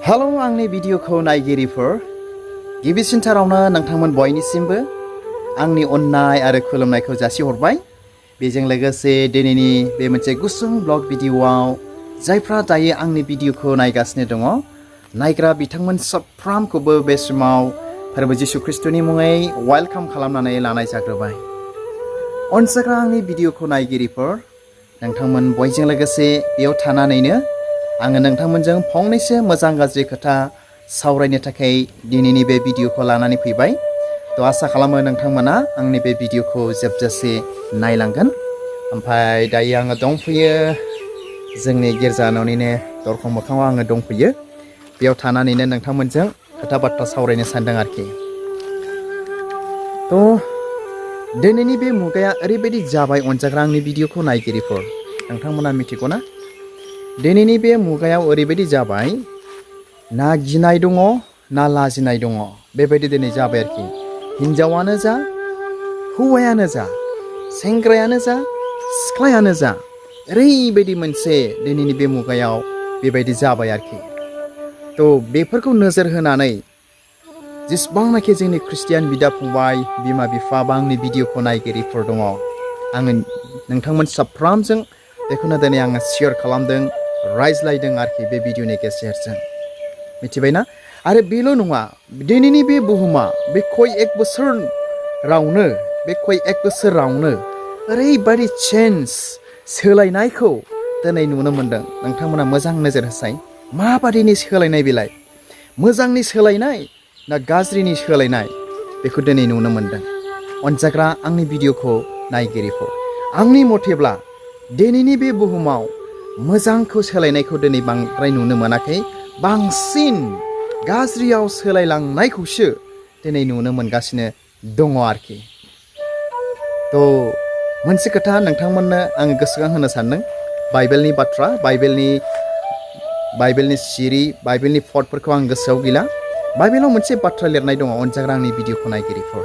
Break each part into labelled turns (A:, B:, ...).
A: Hello आंनि भिडिअखौ नायगिरिफोर गिबिसिनथारावनो नोंथांमोन बयनिसिमबो आंनि अननाय आरो खुलुमनायखौ जासिहरबाय। बेजों लोगोसे दिनैनि बे मोनसे गुसुं ब्लग भिडिअआव जायफ्रा दायो आंनि भिडिअखौ नायगासिनो दङ नायग्रा बिथांमोन साफ्रोमखौबो बे समाव फोरबो जिसु ख्रिस्टनि मुङै वेलकाम खालामनानै लानाय जाग्रोबाय। अनसायग्रा आंनि भिडिअखौ नायगिरिफोर नोंथांमोन बयजों लोगोसे बेयाव थानानैनो आङो नोंथांमोनजों फंनैसो मोजां गाज्रि खोथा सावरायनो थाखाय दिनैनि बे भिडिअखौ लानानै फैबाय। तो आसा खालामो नोंथांमोना आंनि बे भिडिअखौ जोबजासे नायलांगोन। ओमफ्राय दायो आङो दंफैयो जोंनि गिर्जा न'निनो दरखं मोखाङाव आङो दंफैयो। बेयाव थानानैनो नोंथांमोनजों खोथा बाथ्रा सावरायनो सानदों आरोखि। तो दिनैनि बे मुगाया ओरैबायदि जाबाय अनजाग्रा आंनि भिडिअखौ नायगिरिफोर नोंथांमोना मिथिगौ ना? दिनैनि बे मुगायाव ओरैबायदि जाबाय ना गिनाय दङ ना लाजिनाय दङ बेबायदि दिनै जाबाय आरोखि। हिन्जावानो जा हौवायानो जा सेंग्रायानो जा सिख्लायानो जा ओरैबायदि मोनसे दिनैनि बे मुगायाव बेबायदि जाबाय आरोखि। तो बेफोरखौ नोजोर होनानै जेसेबांनाखि जोंनि ख्रिस्टियान बिदा फंबाय बिमा बिफा बा आंनि भिडिअखौ नायगिरिफोर दङ आङो नोंथांमोन साफ्रोमजों बेखौनो दिनै आङो शेयार खालामदों रायज्लायदों आरोखि बे भिडिअनि गेजेरजों मिथिबायना। आरो बेल' नङा दिनैनि बे बुहुमा बे खय एक बोसोरावनो ओरैबायदि चेन्ज सोलायनायखौ दिनै नुनो मोन्दों। नोंथांमोना मोजां नोजोर होसाय माबादिनि सोलायनाय बेलाय मोजांनि सोलायनाय ना गाज्रिनि सोलायनाय बेखौ दिनै नुनो मोन्दों। अनजाग्रा आंनि भिडिअखौ नायगिरिफोर आंनि मथेब्ला दिनैनि बे बुहुमाव मोजांखौ सोलायनायखौ दिनै बांद्राय नुनो मोनाखै, बांसिन गाज्रियाव सोलायलांनायखौसो दिनै नुनो मोनगासिनो दङ आरोखि। तो मोनसे खोथा नोंथांमोननो आङो गोसोखांहोनो सानदों बाइबेलनि बाथ्रा बाइबेलनि सिरि बाइबेलनि फटफोरखौ आं गोसोआव गैला। बाइबेलाव मोनसे बाथ्रा लिरनाय दङ अनजाग्रा आंनि भिडिअखौ नायगिरिफोर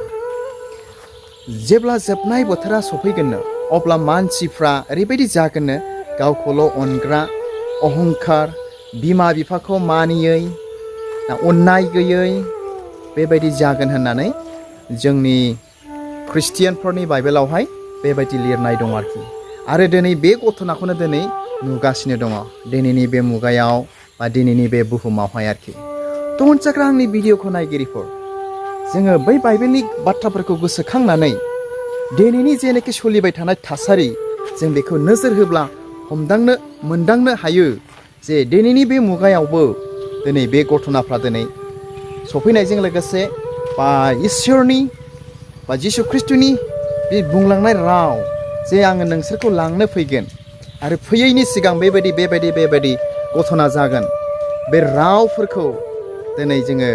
A: जेब्ला जोबनाय बोथोरा सफैगोननो अब्ला मानसिफ्रा ओरैबायदि जागोननो गावखौल' अनग्रा अहंखार बिमा बिफाखौ मानियै अननाय गैयै बेबायदि जागोन होननानै जोंनि ख्रिस्टियानफोरनि बाइबेलावहाय बेबायदि लिरनाय दं आरोखि। आरो दिनै बे घटनाखौनो दिनै नुगासिनो दङ दिनैनि बे मुगायाव बा दिनैनि बे बुहुमावहाय आरोखि। तो अनजाग्रा आंनि भिडिअखौ नायगिरिफोर जोङो बै बाइबेलनि बाथ्राफोरखौ गोसोखांनानै दिनैनि जेनाखि सोलिबाय थानाय थासारि जों बेखौ नोजोर होब्ला मोनदांनो हायो जे दिनैनि बे मुगायावबो दिनै बे घटनाफ्रा दिनै सफैनायजों लोगोसे बा इसोरनि बा जिसु ख्रिस्टनि बे बुंलांनाय राव जे आङो नोंसोरखौ लांनो फैगोन आरो फैयैनि सिगां बेबायदि घटना जागोन बे रावफोरखौ दिनै जोङो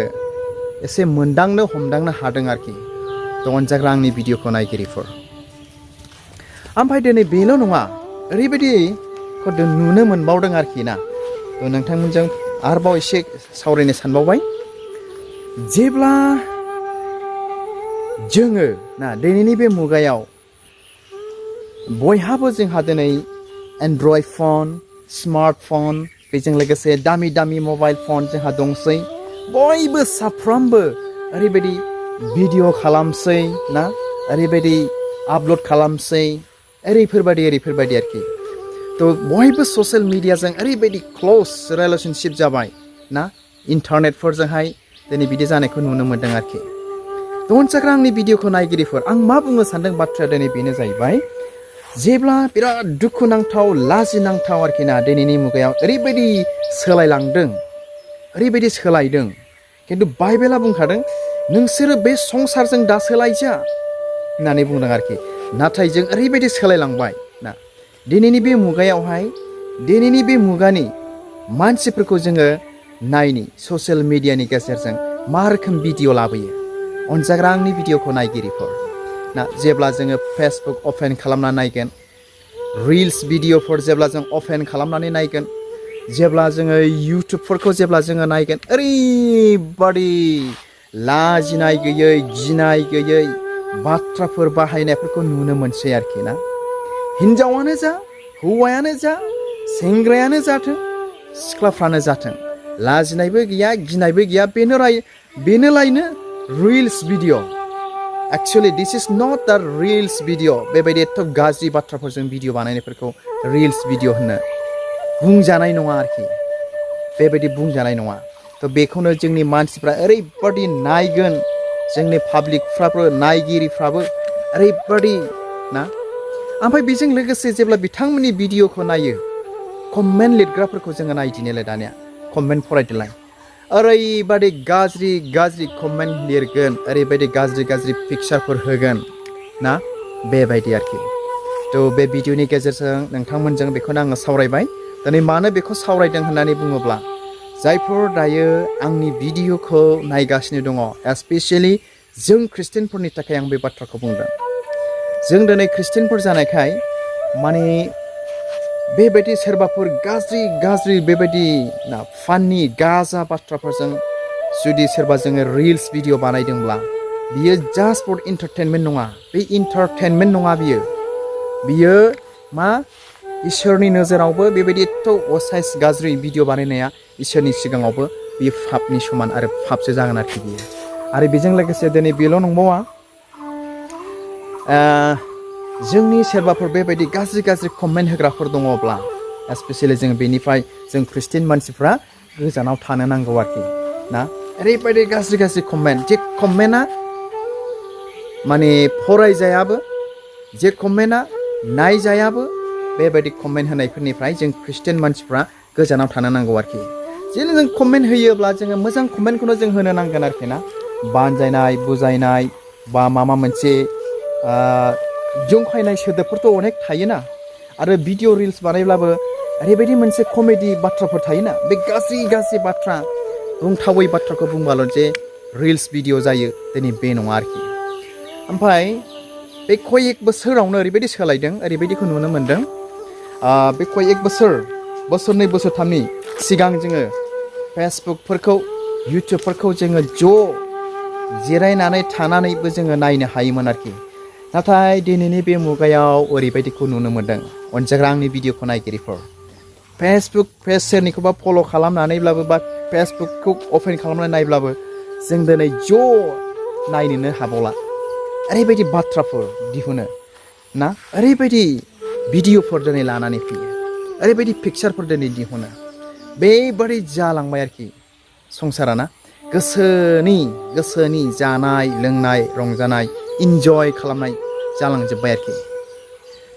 A: एसे हमदांनो हादों आरोखि। तो अनजाग्रा आंनि भिडिअखौ नायगिरिफोर ओमफ्राय दिनै बेल' नङा ओरैबायदि नुनो मोनबावदों आरोखि ना। तो नोंथांमोनजों आरोबाव एसे सावरायनो सानबावबाय जेब्ला जोङो ना दिनैनि बे मुगायाव बयहाबो जोंहा दिनै एन्ड्रइड फन स्मार्ट फन बेजों लोगोसे दामि मबाइल फन जोंहा दंसै। बयबो साफ्रोमबो ओरैबायदि भिडिअ खालामसै ना ओरैबायदि आपल'ड खालामसै ओरैफोरबायदि आरोखि। तो बयबो ससियेल मिडियाजों ओरैबायदि क्ल'ज रिलेशनशिप जाबाय ना इन्टारनेटफोरजोंहाय दिनै बिदि जानायखौ नुनो मोन्दों आरोखि। तो अनजाग्रा आंनि भिडिअखौ नायगिरिफोर आं मा बुंनो सानदों बाथ्राया दिनै बेनो जाहैबाय जेब्ला बिराद दुखुनांथाव लाजिनांथाव आरोखि ना दिनैनि मुगायाव ओरैबायदि सोलायदों खिन्थु बाइबेला बुंखादों नोंसोरो बे संसारजों दा सोलायजा होननानै बुंदों आरोखि। नाथाय जों ओरैबायदि सोलायलांबाय ना दिनैनि बे मुगायावहाय दिनैनि बे मुगानि मानसिफोरखौ जोङो नायनि ससियेल मिडियानि गेजेरजों मा रोखोम भिडिअ लाबोयो। अनजाग्रा आंनि भिडिअखौ नायगिरिफोर ना जेब्ला जोङो फेसबुक अपेन खालामना नायगोन रिल्स भिडिअफोर जेब्ला जों अपेन खालामनानै नायगोन जेब्ला जोङो इउटुबफोरखौ जेब्ला जोङो नायगोन ओरैबादि लाजिनाय गैयै गिनाय गैयै बाथ्राफोर बाहायनायफोरखौ नुनो मोनसै आरोखि ना। हिन्जावानो जा हौवायानो जा सेंग्रायानो जाथों सिख्लाफ्रानो जाथों लाजिनायबो गैया गिनायबो गैया बेनोलायनो reels video actually this is not the reels video बेबायदि एथ' गाज्रि बाथ्राफोरजों भिडिअ बानायनायफोरखौ रिल्स भिडिअ होननो बुंजानाय नङा आरोखि बेबायदि बुंजानाय नङा थ' बेखौनो जोंनि मानसिफ्रा ओरैबादि नायगोन जोंनि पाब्लिकफ्राबो नायगिरिफ्राबो ओरैबादि ना ओमफ्राय बेजों लोगोसे जेब्ला बिथांमोननि भिडिअखौ नायो कमेन्ट लिरग्राफोरखौ जोङो नायदिनोलाय दानिया कमेन्ट फरायदोलाय ओरैबादि गाज्रि गाज्रि कमेन्ट लिरगोन ओरैबायदि गाज्रि गाज्रि पिक्चारफोर होगोन ना बेबायदि आरोखि थ' बे भिडिअनि गेजेरजों नोंथांमोनजों बेखौनो आङो सावरायबाय दिनै मानो बेखौ सावरायदों होननानै बुङोब्ला जायफोर दायो आंनि भिडिअखौ नायगासिनो दङ एस्पेसियेलि जों ख्रिस्टियानफोरनि थाखाय आं बे बाथ्राखौ बुंदों जों दिनै ख्रिस्टियानफोर जानायखाय माने बेबायदि सोरबाफोर गाज्रि गाज्रि बेबायदि ना फाननि गाजा बाथ्राफोरजों जुदि सोरबा जोङो रिल्स भिडिअ बानायदोंब्ला बियो जास्ट फर इन्टारटेनमेन्ट नङा बे इन्टारटेनमेन्ट नङा बियो मा इसोरनि नोजोरावबो बेबायदि एथ' असाइस गाज्रि भिडिअ बानायनाया इसोरनि सिगाङावबो बियो फापनि समान आरो फापसो जागोन आरोखि बियो आरो बेजों लोगोसे दिनै बेल' नंबावा जोंनि सोरबाफोर बेबायदि गाज्रि गाज्रि कमेन्ट होग्राफोर दङब्ला एस्पेसियेलि जों बेनिफ्राय जों ख्रिस्टियान मानसिफ्रा गोजानाव थानो नांगौ आरोखि ना ओरैबायदि गाज्रि गाज्रि कमेन्ट जे कमेन्टआ माने फरायजायाबो जे कमेन्टआ नायजायाबो बेबायदि कमेन्ट होनायफोरनिफ्राय जों ख्रिस्टियान मानसिफ्रा गोजानाव थानो नांगौ आरोखि जेन जों कमेन्ट होयोब्ला जोङो मोजां कमेन्टखौनो जों होनो नांगोन आरोखि ना बानजायनाय बुजायनाय बा माबा मोनसे जंखायनाय सोदोबफोरथ' अनेक थायोना आरो भिडिअ रिल्स बानायब्लाबो ओरैबायदि मोनसे कमेडि बाथ्राफोर थायोना बे गाज्रि गाज्रि बाथ्रा बुंथावै बाथ्राखौ बुंबाल' जे रिल्स भिडिअ जायो दिनै बे नङा आरोखि ओमफ्राय बे कयेक बोसोरावनो ओरैबायदि सोलायदों ओरैबायदिखौ नुनो मोन्दों बे कयेक बोसोरनै बोसोरथामनि सिगां जोङो फेसबुकफोरखौ इउटुबफोरखौ जोङो ज' जिरायनानै थानानैबो जोङो नायनो हायोमोन आरोखि नाथाय दिनैनि बे मुगायाव ओरैबायदिखौ नुनो मोन्दों अनजाग्रा आंनि भिडिअखौ नायगिरिफोर फेसबुक पेज सोरनिखौबा फल' खालामनानैब्लाबो बा फेसबुकखौ अपेन खालामनानै नायब्लाबो जों दिनै ज' नायनोनो हाबावला ओरैबायदि बाथ्राफोर दिहुनो ना ओरैबायदि भिडिअफोर दिनै लानानै फैयो ओरैबायदि पिक्चारफोर दिनै दिहुनो बेबादि जालांबाय आरोखि संसारा ना गोसोनि जानाय लोंनाय रंजानाय इन्जय खालामनाय जालांजोब्बाय आरोखि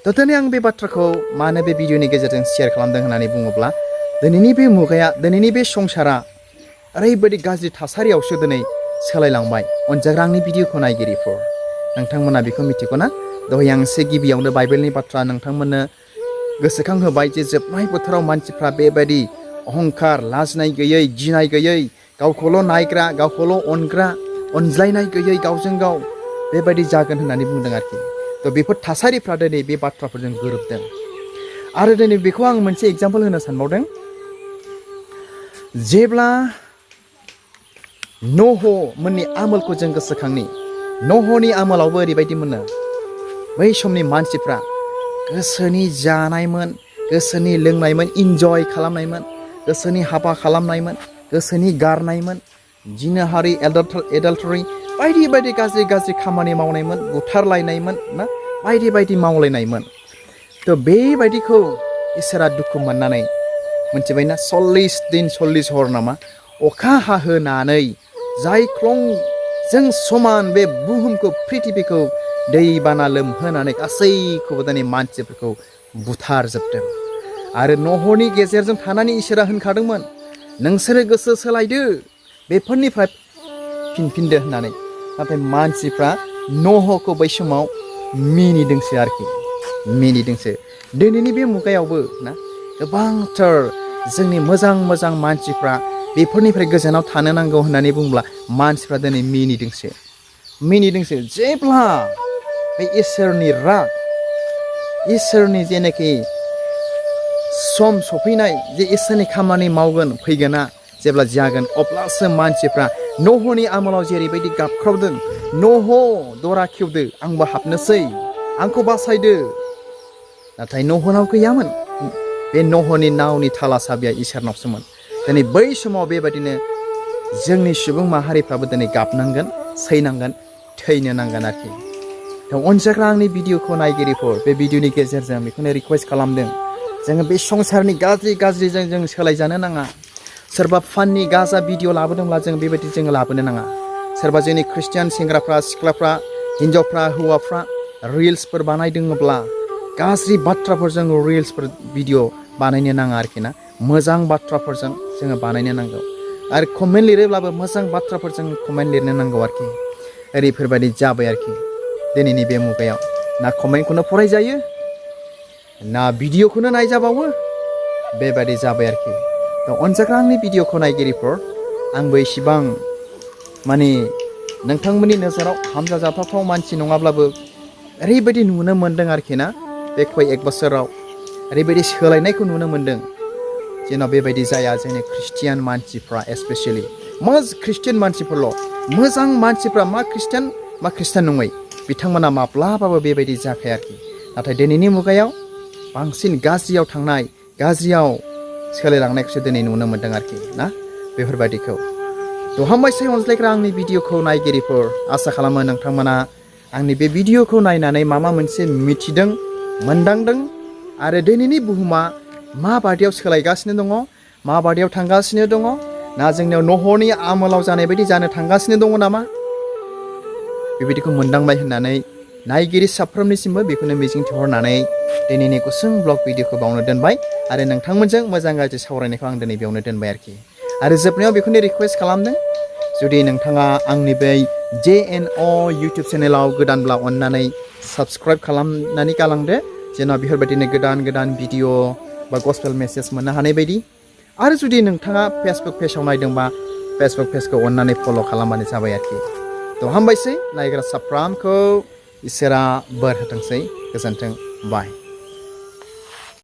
A: थ' दिनै आं बे बाथ्राखौ मानो बे भिडिअनि गेजेरजों शेयार खालामदों होननानै बुङोब्ला दिनैनि बे मुगाया दिनैनि बे संसारा ओरैबायदि गाज्रि थासारियावसो दिनै सोलायलांबाय अनजाग्रा आंनि भिडिअखौ नायगिरिफोर नोंथांमोना बेखौ मिथिगौ ना दहाय आं एसे गिबियावनो बाइबेलनि बाथ्रा नोंथांमोननो गोसोखांहोबाय जे जोबनाय बोथोराव मानसिफ्रा बेबायदि अहंखार लाजिनाय गैयै गिनाय गैयै गावखौल' नायग्रा गावखौल' अनग्रा अनज्लायनाय गैयै गावजों गाव बेबायदि जागोन होननानै बुंदों आरोखि थ' बेफोर थासारिफ्रा दिनै बे बाथ्राफोरजों गोरोबदों आरो दिनै बेखौ आं मोनसे एग्जाम्पल होनो सानबावदों जेब्ला नह मोननि आमोलखौ जों गोसोखांनि नहनि आमोलावबो ओरैबायदि मोनो बै समनि मानसिफ्रा गोसोनि जानायमोन गोसोनि लोंनायमोन इन्जय खालामनायमोन गोसोनि हाबा खालामनायमोन गोसोनि गारनायमोन जिनाहारि एडाल्टारि बायदि बायदि गाज्रि गाज्रि खामानि मावनायमोन बुथारलायनायमोन ना बायदि बायदि मावलायनायमोन थ' बेबायदिखौ इसोरा दुखु मोननानै मोनथिबायना 40 दिन 40 हर नामा अखा हाहोनानै जाय ख्लंजों समान बे बुहुमखौ प्रिथिबिखौ दैबाना लोमहोनानै गासैखौबो दिनै मानसिफोरखौ बुथारजोबदों आरो नहनि गेजेरजों थानानै इसोरा होनखादोंमोन नोंसोरो गोसो सोलायदो बेफोरनिफ्राय फिनफिनदो होननानै नाथाय मानसिफ्रा नहखौ बै समाव मिनिदोंसो आरोखि मिनिदोंसो दिनैनि बे मुगायावबो ना गोबांथार जोंनि मोजां मोजां मानसिफ्रा बेफोरनिफ्राय गोजानाव थानो नांगौ होननानै बुंब्ला मानसिफ्रा दिनै मिनिदोंसो जेब्ला बे इसोरनि राग इसोरनि जेनाखि सम सफैनाय जे इसोरनि खामानि मावगोन फैगोना जेब्ला जागोन अब्लासो मानसिफ्रा नहनि आमोलाव जेरैबायदि गाबख्रावदों नह दरा खेवदो आंबो हाबनोसै आंखौ बासायदो नाथाय नहनाव गैयामोन बे नहनि नावनि थाला साबिया इसोरनावसोमोन दिनै बै समाव बेबायदिनो जोंनि सुबुं माहारिफ्राबो दिनै गाबनांगोन सैनांगोन थैनो नांगोन आरोखि अनजाग्रा आंनि भिडिअखौ नायगिरिफोर बे भिडिअनि गेजेरजों बेखौनो रिक्वेस्ट खालामदों जोङो बे संसारनि गाज्रिजों जों सोलायजानो नाङा सोरबा फाननि गाजा भिडिअ लाबोदोंब्ला जों बेबायदि जोङो लाबोनो नाङा सोरबा जोंनि ख्रिस्टियान सेंग्राफ्रा सिख्लाफ्रा हिन्जावफ्रा हौवाफ्रा रिल्सफोर बानायदोंब्ला गाज्रि बाथ्राफोरजों रिल्सफोर भिडिअ बानायनो नाङा आरोखि ना मोजां बाथ्राफोरजों जोङो बानायनो नांगौ आरो कमेन्ट लिरोब्लाबो मोजां बाथ्राफोरजों कमेन्ट लिरनो नांगौ आरोखि ओरैफोरबायदि जाबाय आरोखि दिनैनि बे मुगायाव ना कमेन्टखौनो फरायजायो ना भिडिअखौनो नायजाबावो बेबायदि जाबाय आरोखि अनजाग्रा आंनि भिडिअखौ नायगिरिफोर आंबो इसिबां माने नोंथांमोननि नोजोराव हामजा जाथावथाव मानसि नङाब्लाबो ओरैबायदि नुनो मोन्दों आरोखि ना बे खय एक बोसोराव ओरैबायदि सोलायनायखौ नुनो मोन्दों जेन' बेबायदि जाया जोंनि ख्रिस्टियान मानसिफ्रा एस्पेसियेलि ख्रिस्टियान मानसिफोरल' मोजां मानसिफ्रा मा ख्रिस्टियान नङै बिथांमोना माब्लाबाबो बेबायदि जाखाया आरोखि नाथाय दिनैनि मुगायाव बांसिन गाज्रियाव थांनाय गाज्रियाव सोलायलांनायखौसो दिनै नुनो मोन्दों आरोखि ना बेफोरबायदिखौ हामबायसै अनज्लायग्रा आंनि भिडिअखौ नायगिरिफोर आसा खालामो नोंथांमोना आंनि बे भिडिअखौ नायनानै माबा मोनसे मिथिदों मोनदांदों आरो दिनैनि बुहुमा माबादियाव सोलायगासिनो दङ माबादियाव थांगासिनो दङ ना जोंनियाव नहरनि आमोलाव जानाय बायदि जानो थांगासिनो दङ नामा बेबायदिखौ मोनदांबाय होननानै नायगिरि साफ्रोमनिसिमबो बेखौनो मिजिंथिहरनानै दिनैनि गुसुं ब्लग भिडिअखौ बावनो दोनबाय आरो नोंथांमोनजों मोजां गाज्रि सावरायनायखौ आं दिनै बेयावनो दोनबाय आरोखि आरो जोबनायाव बेखौनो रिक्वेस्ट खालामदों जुदि नोंथाङा आंनि बै JNO इउटुब चेनेलाव गोदानब्ला अननानै साबस्क्राइब खालामनानै गालांदो जेन' बेफोरबायदिनो गोदान भिडिअ बा गस्पेल मेसेज मोननो हानाय बायदि आरो जुदि नोंथाङा फेसबुक पेजाव नायदोंबा फेसबुक पेजखौ अननानै फल' खालामबानो जाबाय आरोखि हामबायसै नायग्रा साफ्रामखौ इसोरा बोर होथोंसै गोजोन्थों बाय